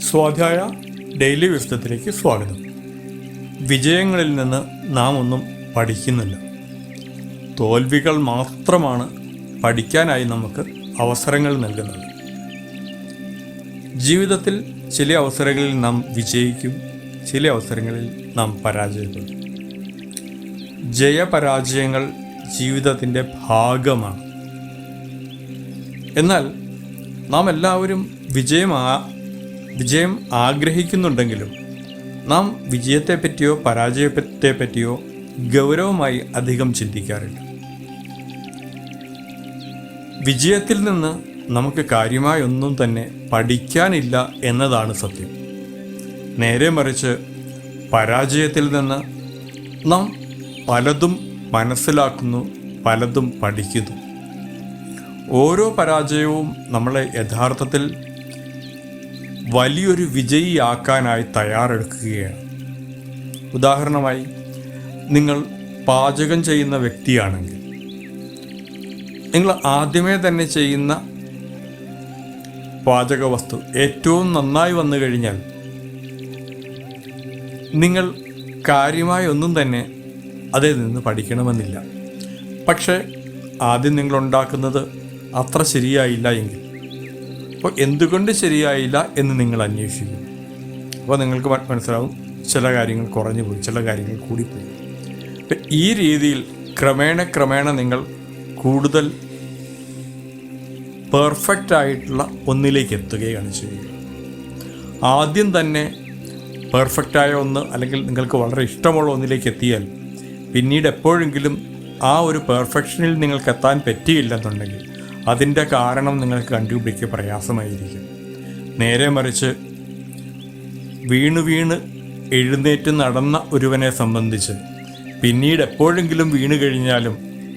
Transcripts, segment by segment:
സ്വാധ്യായ ഡെയിലി വിസ്ഡത്തിലേക്ക് സ്വാഗതം. വിജയങ്ങളിൽ നിന്ന് നാം ഒന്നും പഠിക്കുന്നില്ല. തോൽവികൾ മാത്രമാണ് പഠിക്കാനായി നമുക്ക് അവസരങ്ങൾ നൽകുന്നത്. ജീവിതത്തിൽ ചില അവസരങ്ങളിൽ നാം വിജയിക്കും, ചില അവസരങ്ങളിൽ നാം പരാജയപ്പെടും. ജയപരാജയങ്ങൾ ജീവിതത്തിൻ്റെ ഭാഗമാണ്. എന്നാൽ നാം എല്ലാവരും വിജയം ആഗ്രഹിക്കുന്നുണ്ടെങ്കിലും നാം വിജയത്തെപ്പറ്റിയോ പരാജയത്തെപ്പറ്റിയോ ഗൗരവമായി അധികം ചിന്തിക്കാറില്ല. വിജയത്തിൽ നിന്ന് നമുക്ക് കാര്യമായി ഒന്നും തന്നെ പഠിക്കാനില്ല എന്നതാണ് സത്യം. നേരെ മറിച്ച് പരാജയത്തിൽ നിന്ന് നാം പലതും മനസ്സിലാക്കുന്നു, പലതും പഠിക്കുന്നു. ഓരോ പരാജയവും നമ്മളെ യഥാർത്ഥത്തിൽ വലിയൊരു വിജയിയാക്കാനായി തയ്യാറെടുക്കുകയാണ്. ഉദാഹരണമായി, നിങ്ങൾ പാചകം ചെയ്യുന്ന വ്യക്തിയാണെങ്കിൽ നിങ്ങൾ ആദ്യമേ തന്നെ ചെയ്യുന്ന പാചക വസ്തു ഏറ്റവും നന്നായി വന്നു കഴിഞ്ഞാൽ നിങ്ങൾ കാര്യമായി ഒന്നും തന്നെ അതിൽ നിന്ന് പഠിക്കണമെന്നില്ല. പക്ഷേ ആദ്യം നിങ്ങൾ ഉണ്ടാക്കുന്നത് അത്ര ശരിയായില്ല എങ്കിൽ അപ്പോൾ എന്തുകൊണ്ട് ശരിയായില്ല എന്ന് നിങ്ങൾ അന്വേഷിക്കും. അപ്പോൾ നിങ്ങൾക്ക് മനസ്സിലാവും ചില കാര്യങ്ങൾ കുറഞ്ഞു പോയി, ചില കാര്യങ്ങൾ കൂടിപ്പോയി. അപ്പം ഈ രീതിയിൽ ക്രമേണ നിങ്ങൾ കൂടുതൽ പെർഫെക്റ്റ് ആയിട്ടുള്ള ഒന്നിലേക്ക് എത്തുകയാണ് ചെയ്യുക. ആദ്യം തന്നെ പെർഫെക്റ്റായ ഒന്ന് അല്ലെങ്കിൽ നിങ്ങൾക്ക് വളരെ ഇഷ്ടമുള്ള ഒന്നിലേക്ക് എത്തിയാൽ പിന്നീട് എപ്പോഴെങ്കിലും ആ ഒരു പെർഫെക്ഷനിൽ നിങ്ങൾക്ക് എത്താൻ പറ്റിയില്ലെന്നുണ്ടെങ്കിൽ അതിൻ്റെ കാരണം നിങ്ങൾക്ക് കണ്ടുപിടിക്കുക പ്രയാസമായിരിക്കും. നേരെ മറിച്ച് വീണ് എഴുന്നേറ്റ് നടന്ന ഒരുവനെ സംബന്ധിച്ച് പിന്നീട് എപ്പോഴെങ്കിലും വീണ് കഴിഞ്ഞാലും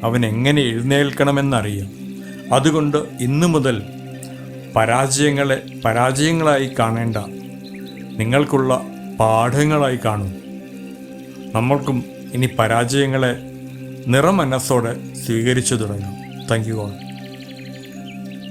അവൻ എങ്ങനെ എഴുന്നേൽക്കണമെന്നറിയാം. അതുകൊണ്ട് ഇന്നു മുതൽ പരാജയങ്ങളായി കാണേണ്ട, നിങ്ങൾക്കുള്ള പാഠങ്ങളായി കാണും. നമ്മൾക്കും ഇനി പരാജയങ്ങളെ നിറമനസ്സോടെ സ്വീകരിച്ചു തുടങ്ങാം. Thank you all.